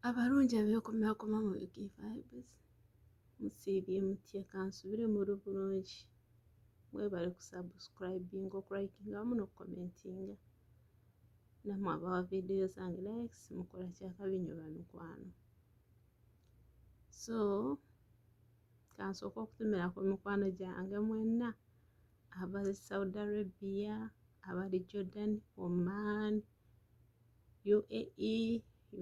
Abarungi ab'okumakoma mu VIB'Z musiibye mutya kansubire muri bulungi mwebale kusubscribinga okulayikinga wamu n'okukomentinga namwe abawa vidiyo zange likes mukola kyakabinyoba mikwano so kansooka okutumira ku mikwano gyange mwenna abali Saudi Arabia abali Jordan Oman UAE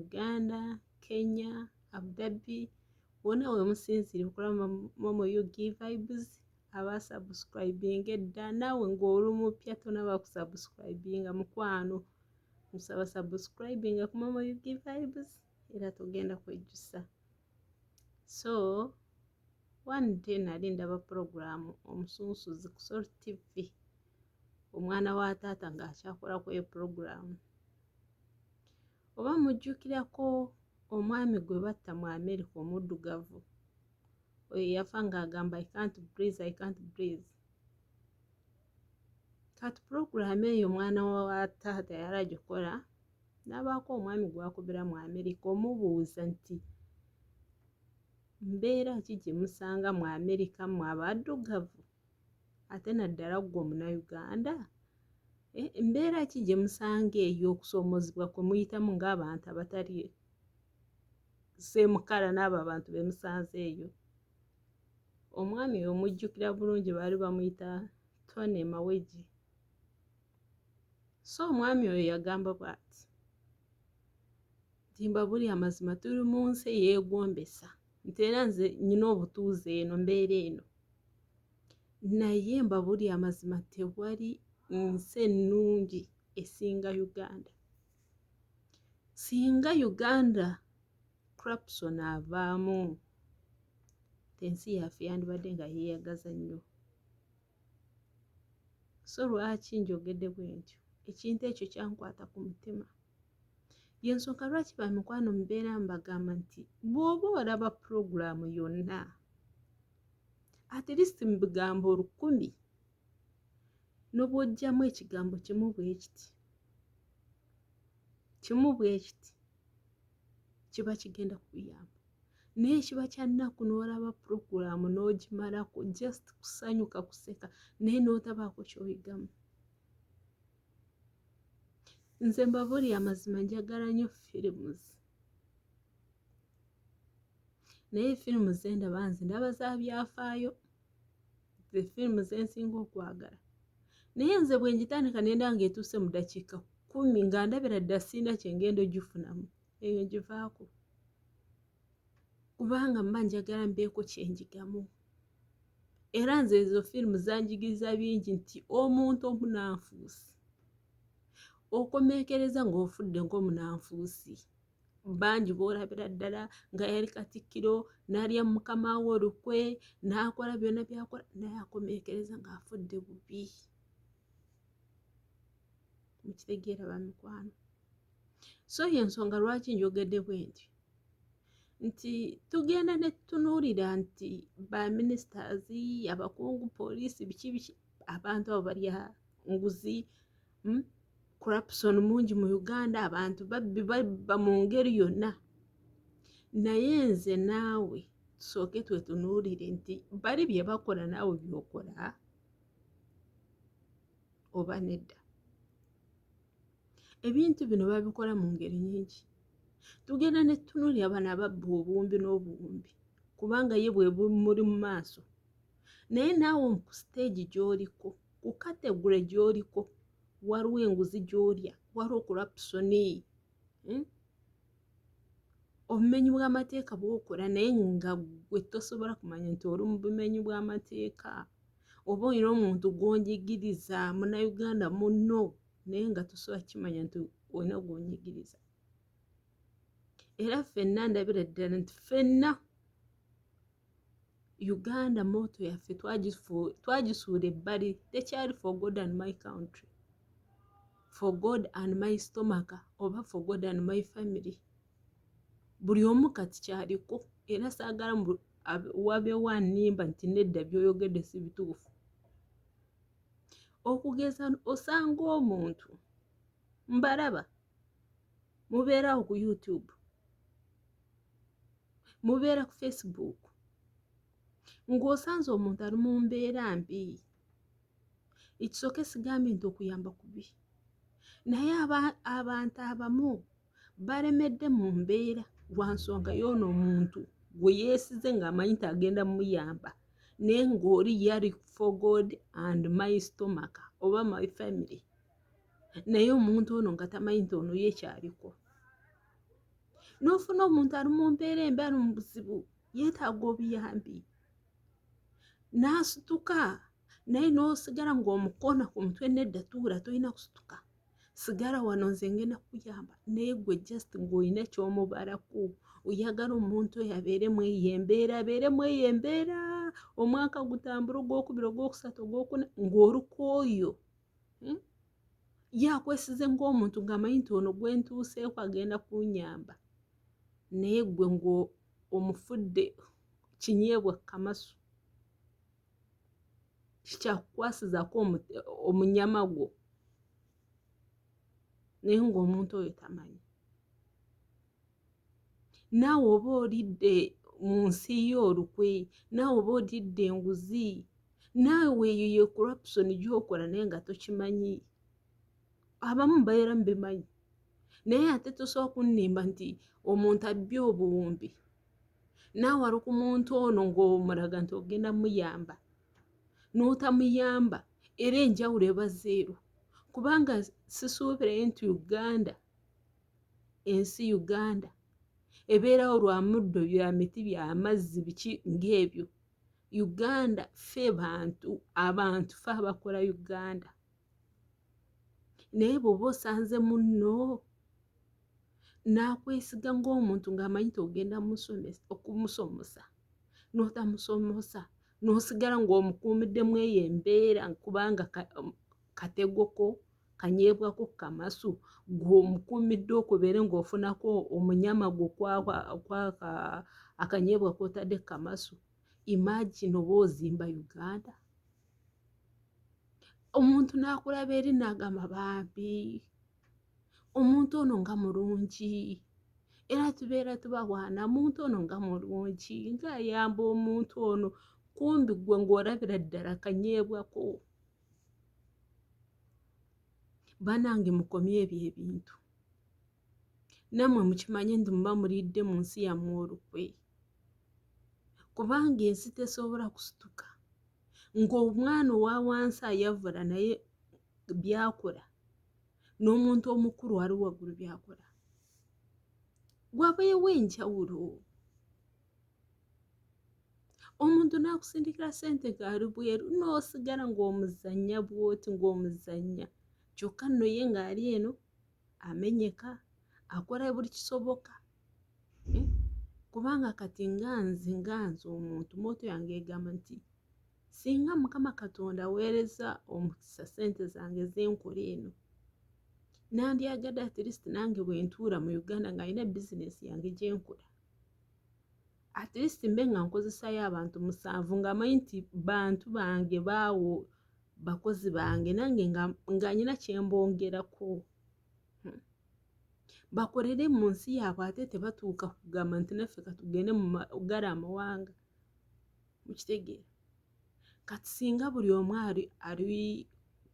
Uganda Kenya Abu Dhabi wona we musinzire okulaba momo VIB'Z aba subscribing edda nawe ng'oli mupya tonaba kusubscribinga mukwano musaba subscribing ku momo VIB'Z era togenda kwejjusa so one day nali ndaba program omusunsuzi ku Sol TV omwana wa taata ng'akyakolako eyo program oba mujjukirako omwami gwe batta mu America omuddugavu oyo yafa ng'agamba I can't breathe kati program eyo omwana wa taata yali agikola n'abaako omwami gwakubira mu America omubuuza nti mbeera ki gye musanga mu America mu abaddugavu ate naddala ggwe Omunnayuganda mbeera ki gye musanga eyo okusoomozebwa kwe muyitamu ng'abantu abatali seemukala n'abo abantu be musanze eyo omwami omujjukira bulungi baali bamuyita Tony Mawegi so omwami oyo yagamba bw'ati nti mbabuli amazima tuli mu nsi eyeegombesa nti era nze nnyina obutuuze eno mbeera eno naye mbabuli amazima tewali nsi ennungi esinga Uganda singa Uganda corruption avaamu ensi yaffe yandibadde nga yeeyagaza nnyo so lwaki njogedde bwe ntyo ekintu ekyo kyankwata ku mutima yensonga lwaki ba mikwano mubeera mbagamba nti bw'oba olaba puroguramu yonna at least mu bigambo 100 n'obw'oggyamu ekigambo kimu bwe kiti kiba kigenda kukuyamba naye kiba kya nnaku n'olaba puroguramu n'ogimalako just kusanyuka kuseka naye n'otabaako ky'oyigamu nze mbabuli amazima njagala nnyo VIB'Z naye firimu ze ndaba nze ndaba za byafaayo ze firimu ze nsinga okwagala naye nze bwe ngitandika nenda ng'etuuse mu ddakiika 10 nga ndabira dda sina kye ngenda ogifunamu eyo ngivaako kubanga mba njagala mbeeko kye njigamu era nze ezo firimu zanjigiriza bingi nti omuntu omunanfuusi okomeekereza ng'ofudde ng'omunanfuusi bangi boolabira ddala nga yali katikkiro n'alya mukama we olukwe n'akola byonna byakola naye akomeekereza ng'afudde bubi mukitegeera ba mikwano so y'ensonga lwaki njogedde bwe ntyo nti tugenda ne tutunuulira nti ba ministers abakungu poliisi biki abantu abo balya nguzi corruption mungi mu Uganda abantu babbi babba mu ngeri yonna naye nze naawe tusooke twetunuulire nti bali bye bakola naawe by'okola oba nedda ebintu bino babikola mu ngeri nyingi tugenda ne tutunuulira bano ababba obuwumbi n'obuwumbi kubanga ye bwe muri mu maaso naye naawe ku stage gy'oliko ku kategule gy'oliko waliwo enguzi gy'olya waliwo corruption obumenyi bw'amateeka bw'okola naye nga gwe tosobola kumanya nti oli mu bumenyi bw'amateeka oba olina omuntu gw'onyigiriza munnayuganda munno naye nga tosobola kimanya nti olina gw'onyigiriza era ffenna ndabira ddala nti ffenna Uganda moto yaffe twagisuula ebbali tekyali for God and my country for God and my stomach oba for God and my family buli omu kati kyaliko era saagala wabeewo annimba nti nedda by'oyogedde si bituufu okugeza osanga omuntu mbalaba mubeerawo ku YouTube mubeera ku Facebook ng'osanze omuntu ali mu mbeera mbi ekisooka sigambye nti okuyamba kubi naye abantu abamu balemedde mu mbeera lwa nsonga y'ono omuntu gwe yeesize ng'amanyi nti agenda muyamba naye ng'oli yali for God and my stomach oba my family naye omuntu ono nga tamanyi nti ono yekyaliko n'ofuna omuntu ali mu mbeera embi ali mu buzibu yeetaaga obuyambi n'asituka naye n'osigala ng'omukoona ku mutwe nedda tuula tolina kusituka sigala wano nze ngenda kukuyamba naye gwe just ng'olina ky'omubalaku oyagala omuntu oyo abeeremu eyo embeera omwaka gutambula ogwokubiri ogwokusatu ogwokuna ng'oluku oyo yakwesize ng'omuntu ng'amanyi nti ono gwe ntuuseeko agenda kunyamba naye gwe ng'omufudde kinyeebwa kamasu kikyakukwasizako omunyama gwo naye ng'omuntu oyo tamanyi naawe oba olidde mu nsi y'olukwe naawe oba olidde enguzi naawe weeyo ye corruption gy'okola naye nga tokimanyi abamu mbeera mbimanyi naye ate tosobola kunnimba nti omuntu abbye obuwumbi naawe ali ku muntu ono ng'omulaga nti ogenda muyamba n'otamuyamba era enjawulo eba zeeru kubanga sisuubire nti Uganda ensi Uganda ebeerawo lwa muddo bya miti bya mazzi biki ng'ebyo Uganda ffe abantu ffe abakola Uganda naye bw'oba osanze munno n'akwesiga ng'omuntu ng'amanyi nti ogenda okumusomosa n'otamusomosa n'osigala ng'omukuumiddemu eyo embeera kubanga kategoko kanyeebwako kamasu gw'omukuumidde okubeere ng'ofunako omunyama gwo akanyeebwa kw'otadde kamasu imagine oba ozimba Uganda omuntu n'akulaba eri n'agamba bambi omuntu ono nga mulungi era tubeera tubawaana omuntu ono nga mulungi ng'ayamba omuntu ono kumbi gwe ng'olabira ddala kanyeebwako banange mukomye ebyo ebintu nammwe mukimanye nti muba mulidde mu nsi yammwe olukwe kubanga ensi tesobola kusituka ng'omwana owa wansi ayavula naye byakola n'omuntu omukulu ali waggulu byakola wabeewo enjawulo omuntu n'akusindikira ssente ng'ali bweru n'osigala ng'omuzannya bw'oti ng'omuzannya kyokka nno ye ng'ali eno amenyeka akola buli kisoboka kubanga kati nga nze omuntu moto yange egamba nti singa Mukama Katonda aweereza omukisa ssente zange zenkola eno nandyagadde at least nange bwe ntuula mu Uganda ng'alina bizinesi yange gyenkola at least mbe nga nkozesayo abantu 7 ng'amanyi nti bantu bange baawo bakozi bange nange nga nyina kyembongerako bakolere mu nsi yaabwe ate tebatuuka kugamba nti naffe katugende mu gala amawanga mukitegeera kati singa buli omu ali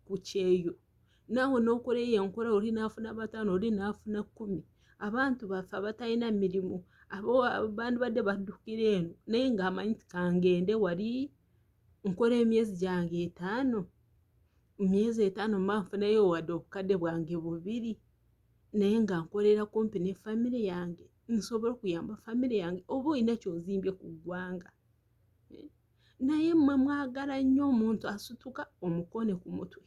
ku kyeyo naawe n'okola eyo enkola oli naafuna 5 oli naafuna 10 abantu baffe abatalina mirimu bandibadde baddukira eno naye ng'amanyi nti kangende wali nkola emyezi gyange 5 myezi 5 mbanfunayo wadde obukadde bwange 2 naye nga nkolera kumpi ne famire yange nsobola okuyamba famire yange oba olina kyozimbye ku ggwanga naye mmwe mwagala nnyo omuntu asituka omukone ku mutwe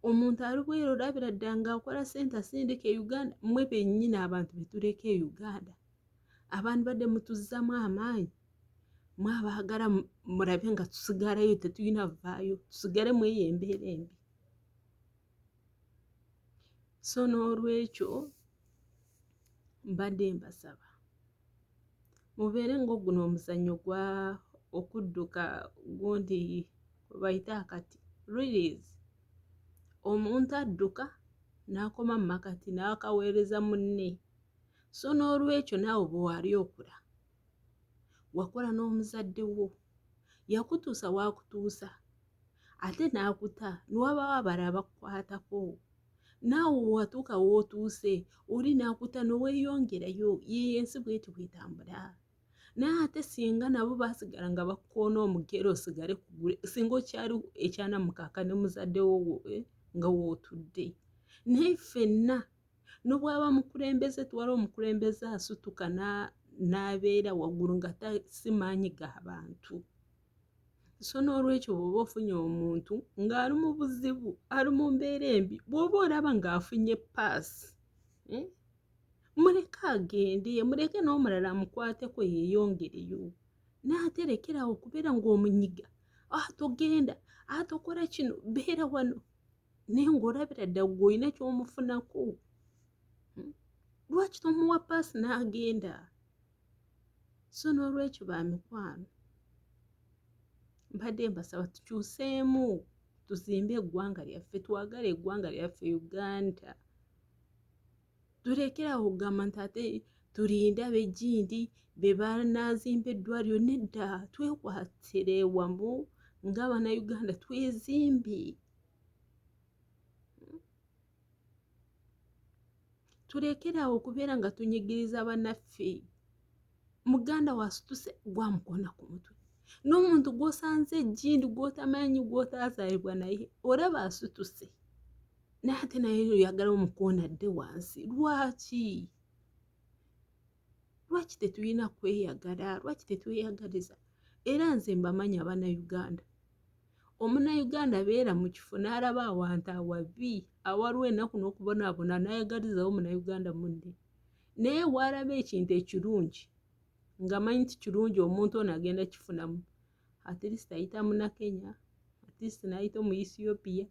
omuntu ali bwera olabira ddala ng'akola ssente asindika e Uganda mmwe bennyini abantu betuleka e Uganda abantu badde mutuzzamu amaanyi mwabaagala mulabe nga tusigalayo tetulina vaayo tusigale mu eyo embeera embi so n'olwekyo mbadde mbasaba mubeere ng'oguno omuzannyo gwa okudduka gundi bayita akati release omuntu adduka n'akoma mu makati n'akaweereza munne so n'olwekyo naawe bwe wali okula wakola n'omuzadde wo yakutuusa waakutuusa ate n'akuta niwabawo abalala bakukwatako naawe watuuka wootuuse oli n'akuta noweeyongerayo yensi bweti bwetambula naye ate singa nabo baasigala nga bakukoona omugero osigale kugule singa okyali ekyanamukaka ne muzadde wo nga wootudde naye ffenna nobwaba mukulembeze tuwala omukulembeze asituka n'abeera waggulu nga simaanyi g'abantu so n'olwekyo bw'oba ofunye omuntu ng'ali mu buzibu ali mu mbeera embi bw'oba olaba ng'afunye paasi muleke agende muleke n'omulala amukwateko yeeyongereyo n'aterekerawo okubeera ng'omunyiga togenda tokola kino beera wano naye ng'olabira ddala gw'olina ky'omufunako lwaki tomuwa paasi n'agenda so n'olwekyo bamikwano mbadde mbasaba tukyuseemu tuzimbe eggwanga lyaffe twagala eggwanga lyaffe Uganda tulekerawo okugamba nti ate tulinda ab'egindi be banaazimba eddwaliro nedda twekwatire wamu ng'Abannayuganda twezimbe tulekerawo okubeera nga tunyigiriza bannaffe muganda wasituse gwamukona ku mutwe n'omuntu gw'osanze egindi gw'otamanyi gw'otaazaalibwa naye olaba asituse naye ate naye oyagala omukoona dde wansi lwaki tetulina kweyagala lwaki tetweyagaliza era nze mbamanyi Abannayuganda omunnayuganda beera mu kifo n'alaba awantu awabi awaliwo ennaku n'okubonaabona n'ayagalizawo munnayuganda munne naye waalaba ekintu ekirungi nga manyi nti kirungi omuntu ono agenda kifunamu at least ayita munnakenya at least n'ayita mu Ethiopia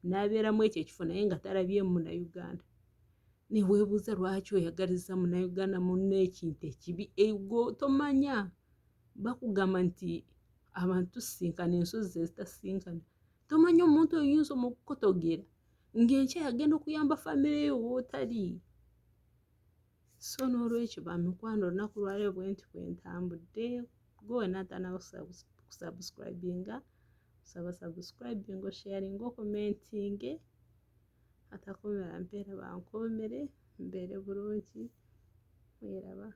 n'abeeramu ekyo ekifo naye nga talabye munnayuganda ne weebuuza lwaki oyagaliza munnayuganda munne ekintu ekibi ego tomanya bakugamba nti abantu tusisinkana ensozi zezitasinkana tomanya omuntu oyinza omukukotogera ng'enkya yagenda okuyamba famire yo wootali so n'olwekyo bamikwano olunaku lwaleero bwe nti kwentambudde gwe naatanawo kusubscribinga saba subscribing sharing commenting atakomera mpeera bankomere mbeere bulungi mweraba